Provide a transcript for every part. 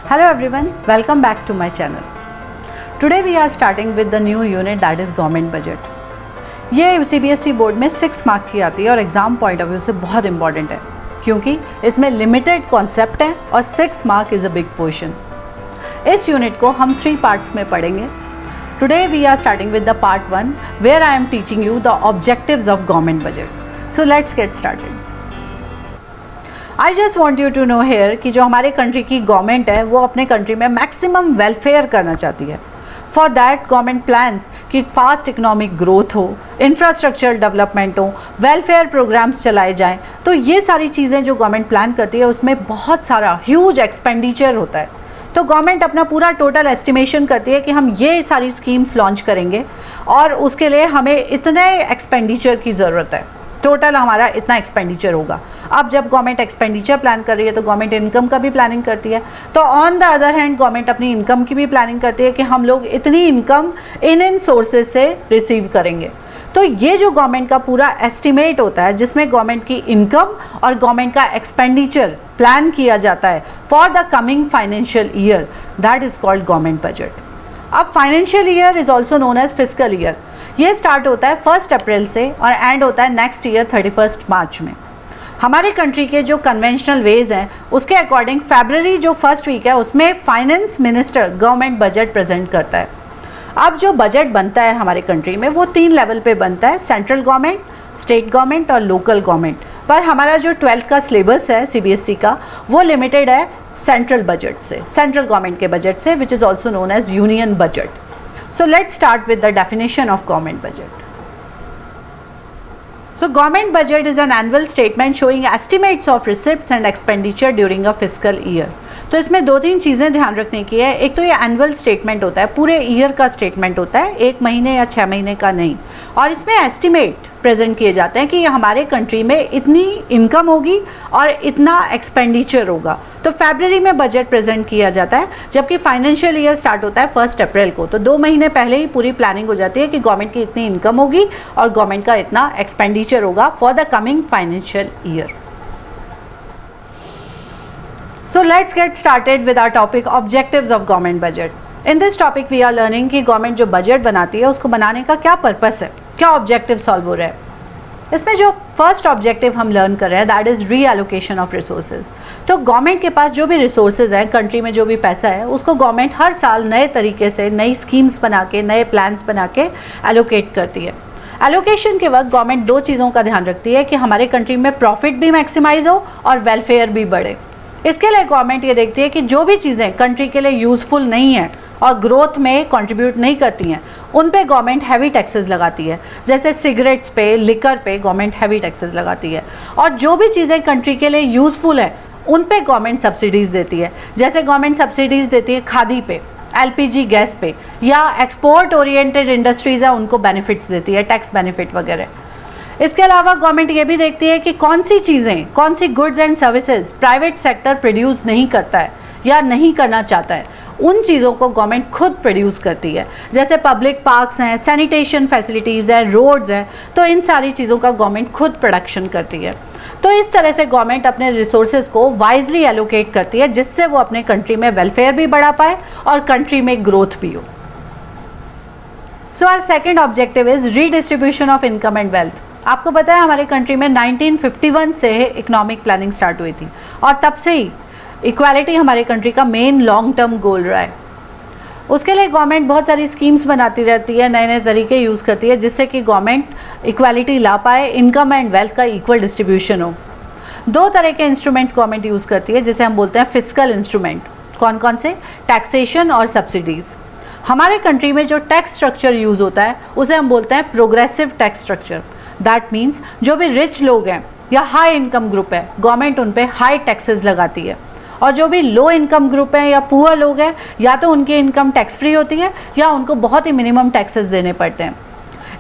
Hello everyone, welcome back to my channel. Today we are starting with the new unit that is government budget. ये CBSE board में 6 mark की आती है और exam point of view से बहुत important है क्योंकि इसमें लिमिटेड कॉन्सेप्ट है और 6 mark is a big portion. इस यूनिट को हम 3 पार्ट्स में पढ़ेंगे. Today we are starting with the part 1 where I am teaching you the objectives of government budget. So let's get started. I just want you to know here कि जो हमारे country की government है वो अपने country में maximum welfare करना चाहती है. फॉर दैट गवर्नमेंट प्लान्स कि फास्ट इकोनॉमिक ग्रोथ हो, इंफ्रास्ट्रक्चर डेवलपमेंट हो, वेलफेयर प्रोग्राम्स चलाए जाएं. तो ये सारी चीज़ें जो गवर्नमेंट प्लान करती है उसमें बहुत सारा ह्यूज एक्सपेंडिचर होता है. तो गवर्नमेंट अपना पूरा टोटल एस्टिमेशन करती है कि हम ये सारी स्कीम्स लॉन्च करेंगे और उसके लिए हमें इतने एक्सपेंडिचर की ज़रूरत है, टोटल हमारा इतना एक्सपेंडिचर होगा. अब जब गवर्नमेंट एक्सपेंडिचर प्लान कर रही है तो गवर्नमेंट इनकम का भी प्लानिंग करती है. तो on the other hand government अपनी इनकम की भी प्लानिंग करती है कि हम लोग इतनी इनकम इन सोर्सेज से रिसीव करेंगे. तो ये जो गवर्नमेंट का पूरा एस्टिमेट होता है जिसमें गवर्नमेंट की इनकम और गवर्नमेंट का एक्सपेंडिचर प्लान किया जाता है for the coming financial year, that is called government budget. अब financial year is also known as fiscal year. ये स्टार्ट होता है 1 अप्रैल से और एंड होता है नेक्स्ट ईयर 31 मार्च में. हमारे कंट्री के जो कन्वेंशनल वेज हैं उसके अकॉर्डिंग फरवरी जो फर्स्ट वीक है उसमें finance minister government budget present करता है. अब जो बजट बनता है हमारे कंट्री में वो 3 लेवल पे बनता है, सेंट्रल गवर्नमेंट, स्टेट गवर्नमेंट और लोकल गवर्नमेंट. पर हमारा जो 12th का सिलेबस है CBSE का वो लिमिटेड है सेंट्रल बजट से, सेंट्रल गवर्नमेंट के बजट से, which is also known as union budget. So let's start with the definition of government budget. So government budget is an annual statement showing estimates of receipts and expenditure during a fiscal year. तो इसमें 2-3 चीज़ें ध्यान रखने की है. एक तो ये एनुअल स्टेटमेंट होता है, पूरे ईयर का स्टेटमेंट होता है, 1 महीने या 6 महीने का नहीं. और इसमें एस्टिमेट प्रेजेंट किए जाते हैं कि हमारे कंट्री में इतनी इनकम होगी और इतना एक्सपेंडिचर होगा. तो फरवरी में बजट प्रेजेंट किया जाता है जबकि फाइनेंशियल ईयर स्टार्ट होता है 1 अप्रैल को. तो 2 महीने पहले ही पूरी प्लानिंग हो जाती है कि गवर्नमेंट की इतनी इनकम होगी और गवर्नमेंट का इतना एक्सपेंडिचर होगा for the coming financial year. So let's get started with our topic objectives of government budget. In this topic we are learning कि गवर्नमेंट जो बजट बनाती है उसको बनाने का क्या पर्पस है, क्या ऑब्जेक्टिव सॉल्व हो रहा है. इसमें जो फर्स्ट ऑब्जेक्टिव हम लर्न कर रहे हैं that is reallocation of resources. तो गवर्नमेंट के पास जो भी रिसोर्सेज हैं, कंट्री में जो भी पैसा है उसको गवर्नमेंट हर साल नए तरीके से नई स्कीम्स बना के, नए प्लान्स बना के एलोकेट करती है. एलोकेशन के वक्त गवर्नमेंट 2 चीज़ों का ध्यान रखती है कि हमारे कंट्री में प्रॉफिट भी मैक्सिमाइज हो और वेलफेयर भी बढ़े. इसके लिए गवर्नमेंट ये देखती है कि जो भी चीज़ें कंट्री के लिए यूज़फुल नहीं हैं और ग्रोथ में कंट्रीब्यूट नहीं करती हैं उन पे गवर्नमेंट हैवी टैक्सेस लगाती है. जैसे सिगरेट्स पे, लिकर पे गवर्नमेंट हैवी टैक्सेस लगाती है. और जो भी चीज़ें कंट्री के लिए यूज़फुल है उन पे गवर्नमेंट सब्सिडीज़ देती है. जैसे गवर्नमेंट सब्सिडीज़ देती है खादी पे, LPG गैस पे, या एक्सपोर्ट ओरिएंटेड इंडस्ट्रीज़ है उनको बेनिफिट्स देती है, टैक्स बेनिफिट वगैरह. इसके अलावा गवर्नमेंट ये भी देखती है कि कौन सी चीज़ें, कौन सी goods and services private sector produce नहीं करता है या नहीं करना चाहता है, उन चीज़ों को गवर्नमेंट खुद प्रोड्यूस करती है. जैसे पब्लिक पार्क्स हैं, सैनिटेशन फैसिलिटीज़ हैं, रोड्स हैं, तो इन सारी चीज़ों का गवर्नमेंट खुद प्रोडक्शन करती है. तो इस तरह से गवर्नमेंट अपने रिसोर्सेज को वाइजली एलोकेट करती है जिससे वो अपने कंट्री में वेलफेयर भी बढ़ा पाए और कंट्री में ग्रोथ भी हो. So our second objective is redistribution of income and wealth. आपको पता है हमारे कंट्री में 1951 से इकोनॉमिक प्लानिंग स्टार्ट हुई थी और तब से ही इक्वालिटी हमारे कंट्री का मेन लॉन्ग टर्म गोल रहा है. उसके लिए गवर्नमेंट बहुत सारी स्कीम्स बनाती रहती है, नए नए तरीके यूज़ करती है जिससे कि गवर्नमेंट इक्वालिटी ला पाए, इनकम एंड वेल्थ का इक्वल डिस्ट्रीब्यूशन हो. 2 तरह के इंस्ट्रूमेंट्स गवर्नमेंट यूज़ करती है जिसे हम बोलते हैं फिस्कल इंस्ट्रूमेंट. कौन कौन से? टैक्सेशन और सब्सिडीज़. हमारे कंट्री में जो टैक्स स्ट्रक्चर यूज़ होता है उसे हम बोलते हैं progressive tax structure. That means जो भी रिच लोग हैं या हाई इनकम ग्रुप है गवर्नमेंट उन पे हाई टैक्सेस लगाती है, और जो भी लो इनकम ग्रुप हैं या पुअर लोग हैं या तो उनकी इनकम टैक्स फ्री होती है या उनको बहुत ही मिनिमम टैक्सेस देने पड़ते हैं.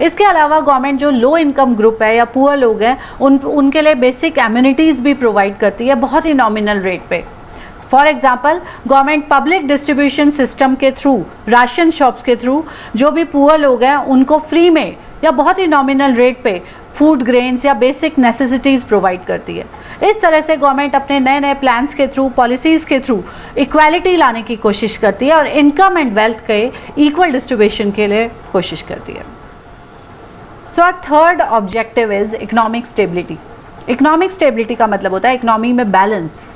इसके अलावा गवर्नमेंट जो लो इनकम ग्रुप है या पुअर लोग हैं उनके लिए बेसिक एम्यूनिटीज़ भी प्रोवाइड करती है बहुत ही नॉमिनल रेट पे. For example government public distribution system के थ्रू, राशन शॉप्स के थ्रू जो भी पुअर लोग हैं उनको फ्री में या बहुत ही नॉमिनल रेट पे फूड ग्रेन्स या बेसिक नेसेसिटीज़ प्रोवाइड करती है. इस तरह से गवर्नमेंट अपने नए नए प्लान्स के थ्रू, पॉलिसीज़ के थ्रू इक्वालिटी लाने की कोशिश करती है और इनकम एंड वेल्थ के इक्वल डिस्ट्रीब्यूशन के लिए कोशिश करती है। So our third objective is economic stability. Economic stability का मतलब होता है इकोनॉमी में बैलेंस,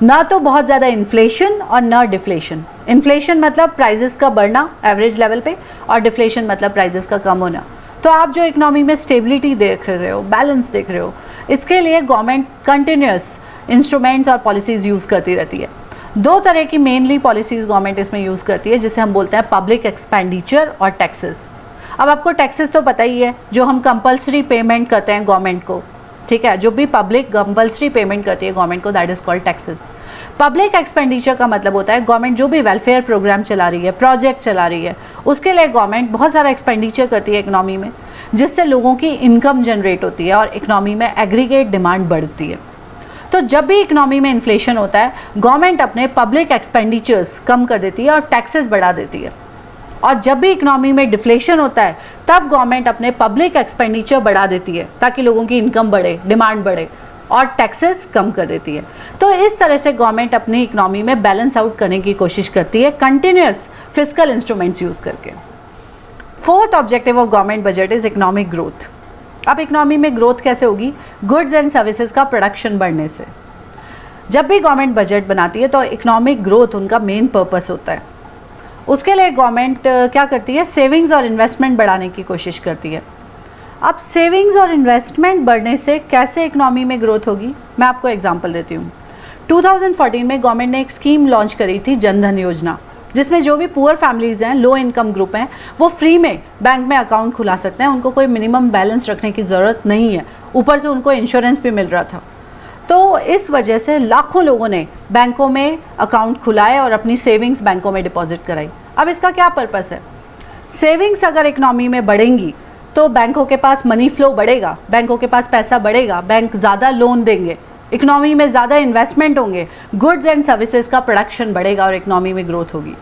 ना तो बहुत ज़्यादा इन्फ्लेशन और ना डिफ्लेशन। इन्फ्लेशन मतलब प्राइजेस का बढ़ना एवरेज लेवल पे, और डिफ्लेशन मतलब प्राइजेस का कम होना। तो आप जो इकोनॉमी में स्टेबिलिटी देख रहे हो, बैलेंस देख रहे हो, इसके लिए गवर्नमेंट कंटिन्यूस इंस्ट्रूमेंट्स और पॉलिसीज़ यूज़ करती रहती है। दो तरह की मेनली पॉलिसीज़ गवर्नमेंट इसमें यूज़ करती है, जिसे हम बोलते हैं पब्लिक एक्सपेंडिचर और टैक्सेस। अब आपको टैक्सेस तो पता ही है, जो हम कंपल्सरी पेमेंट करते हैं गवर्नमेंट को, ठीक है, जो भी पब्लिक कंपल्सरी पेमेंट करती है गवर्नमेंट को, that is called taxes. Public expenditure का मतलब होता है गवर्नमेंट जो भी वेलफेयर प्रोग्राम चला रही है, प्रोजेक्ट चला रही है, उसके लिए गवर्नमेंट बहुत सारा एक्सपेंडिचर करती है इकोनॉमी में, जिससे लोगों की इनकम जनरेट होती है और इकोनॉमी में एग्रीगेट डिमांड बढ़ती है। तो जब भी इकोनॉमी में इन्फ्लेशन होता है, गवर्नमेंट अपने पब्लिक एक्सपेंडिचर्स कम कर देती है और टैक्सेस बढ़ा देती है। और जब भी इकोनॉमी में डिफ्लेशन होता है, तब गवर्नमेंट अपने पब्लिक एक्सपेंडिचर बढ़ा देती है ताकि लोगों की इनकम बढ़े, डिमांड बढ़े, और टैक्सेस कम कर देती है। तो इस तरह से गवर्नमेंट अपनी इकोनॉमी में बैलेंस आउट करने की कोशिश करती है कंटिन्यूस फिस्कल इंस्ट्रूमेंट्स यूज़ करके। Fourth objective of government budget is economic growth. अब इकोनॉमी में ग्रोथ कैसे होगी? गुड्स एंड सर्विसेज का प्रोडक्शन बढ़ने से। जब भी गवर्नमेंट बजट बनाती है तो इकोनॉमिक ग्रोथ उनका मेन पर्पस होता है। उसके लिए गवर्नमेंट क्या करती है? सेविंग्स और इन्वेस्टमेंट बढ़ाने की कोशिश करती है। अब सेविंग्स और इन्वेस्टमेंट बढ़ने से कैसे इकोनॉमी में ग्रोथ होगी, मैं आपको एग्जांपल देती हूँ। 2014 में गवर्नमेंट ने एक स्कीम लॉन्च करी थी, जन धन योजना, जिसमें जो भी पुअर फैमिलीज़ हैं, लो इनकम ग्रुप हैं, वो फ्री में बैंक में अकाउंट खुला सकते हैं। उनको कोई मिनिमम बैलेंस रखने की ज़रूरत नहीं है, ऊपर से उनको इंश्योरेंस भी मिल रहा था। तो इस वजह से लाखों लोगों ने बैंकों में अकाउंट खुलाए और अपनी सेविंग्स बैंकों में डिपॉजिट कराई। अब इसका क्या पर्पस है? सेविंग्स अगर इकोनॉमी में बढ़ेंगी तो बैंकों के पास मनी फ्लो बढ़ेगा, बैंकों के पास पैसा बढ़ेगा, बैंक ज़्यादा लोन देंगे, इकोनॉमी में ज़्यादा इन्वेस्टमेंट होंगे, गुड्स एंड सर्विसेज का प्रोडक्शन बढ़ेगा और इकोनॉमी में ग्रोथ होगी।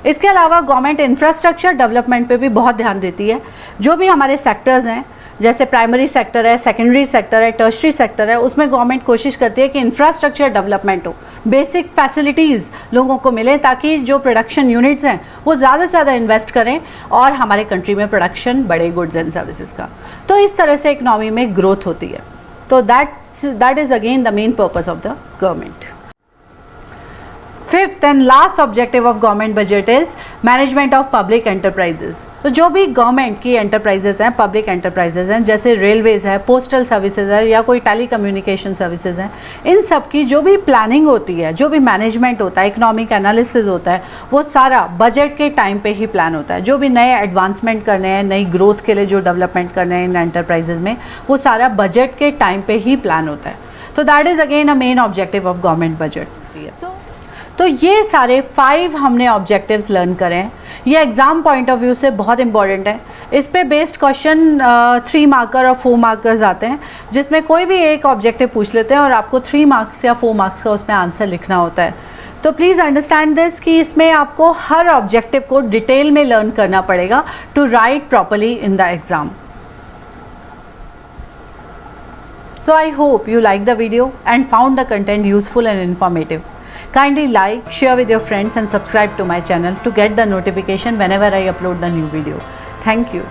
इसके अलावा गवर्नमेंट इंफ्रास्ट्रक्चर डेवलपमेंट पे भी बहुत ध्यान देती है। जो भी हमारे सेक्टर्स हैं, जैसे प्राइमरी सेक्टर है, सेकेंडरी सेक्टर है, टर्शरी सेक्टर है, उसमें गवर्नमेंट कोशिश करती है कि इंफ्रास्ट्रक्चर डेवलपमेंट हो, बेसिक फैसिलिटीज़ लोगों को मिले, ताकि जो प्रोडक्शन यूनिट्स हैं वो ज़्यादा से ज़्यादा इन्वेस्ट करें और हमारे कंट्री में प्रोडक्शन बढ़े गुड्स एंड सर्विसेज का। तो इस तरह से इकोनॉमी में ग्रोथ होती है। तो that is again the main purpose of the government. Fifth and last objective of government budget is management of public enterprises. तो जो भी गवर्नमेंट की एंटरप्राइजेज हैं, पब्लिक एंटरप्राइजेज हैं, जैसे रेलवेज है, पोस्टल सर्विसेज है, या कोई टेली कम्युनिकेशन सर्विसेज हैं, इन सब की जो भी प्लानिंग होती है, जो भी मैनेजमेंट होता है, इकोनॉमिक एनालिसिस होता है, वो सारा बजट के टाइम पे ही प्लान होता है। जो भी नए एडवांसमेंट करने हैं, नई ग्रोथ के लिए जो डेवलपमेंट करने हैं इन एंटरप्राइजेज में, वो सारा बजट के टाइम पे ही प्लान होता है। तो that is again a main objective of government budget. तो ये सारे 5 हमने ऑब्जेक्टिव्स लर्न करें हैं। ये एग्ज़ाम पॉइंट ऑफ व्यू से बहुत इंपॉर्टेंट है। इस पे बेस्ड क्वेश्चन 3 मार्कर और 4 मार्कर्स आते हैं, जिसमें कोई भी एक ऑब्जेक्टिव पूछ लेते हैं और आपको 3 मार्क्स या 4 मार्क्स का उसमें आंसर लिखना होता है। तो प्लीज़ अंडरस्टैंड दिस कि इसमें आपको हर ऑब्जेक्टिव को डिटेल में लर्न करना पड़ेगा to write properly in the exam. So I hope you liked the video and found the content useful and informative. Kindly like, share with your friends and subscribe to my channel to get the notification whenever I upload the new video. Thank you.